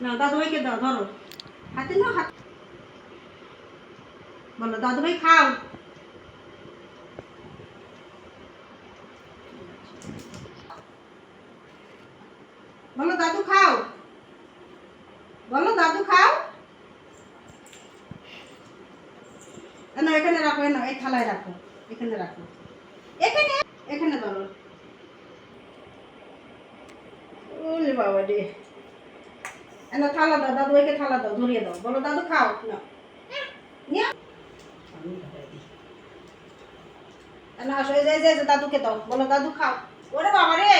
না দাদু ভাইকে দাও, ধরো হাতে নাও, হাত বলো দাদু ভাই খাও। বলো দাদু খাও, বলো দাদু খাও। না এখানে রাখো, না এই থালায় রাখো, এখানে রাখো, এখানে এখানে ধরো। ওরে বাবা রে, না থালা দাও, দাদু ভাইকে থালা দাও, ধরিয়ে দাও, বলো দাদু খাও। না নিয়ে আমি ধরাই দিই। না আসো, এই যে দাদুকে দাও, বলো দাদু খাও। ওরে বাবা রে,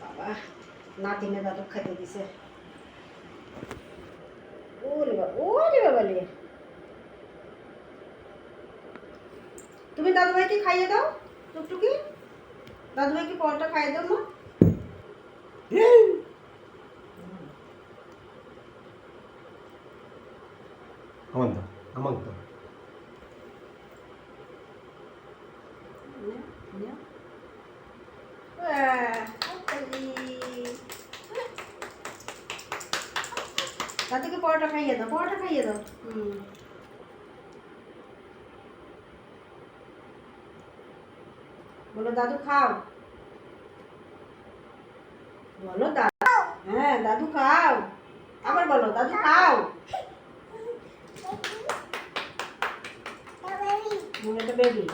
বাবা নাতিনে দাদু খাইতে দিছে। ওরে বাবা, ওরে বাবা রে, তুমি দাদু ভাইকে খাইয়ে দাও টুকটুকি, দাদু ভাইকে পরোটা খাইয়ে দাও না। আমার দাও, আমার দাও। দাদুকে পরোটা খাইয়ে দাও, পরোটা খাইয়ে দাও। বলো দাদু খাও, বলো দাদু, হ্যাঁ দাদু খাও, আবার বলো দাদু খাও। এটা বেবি।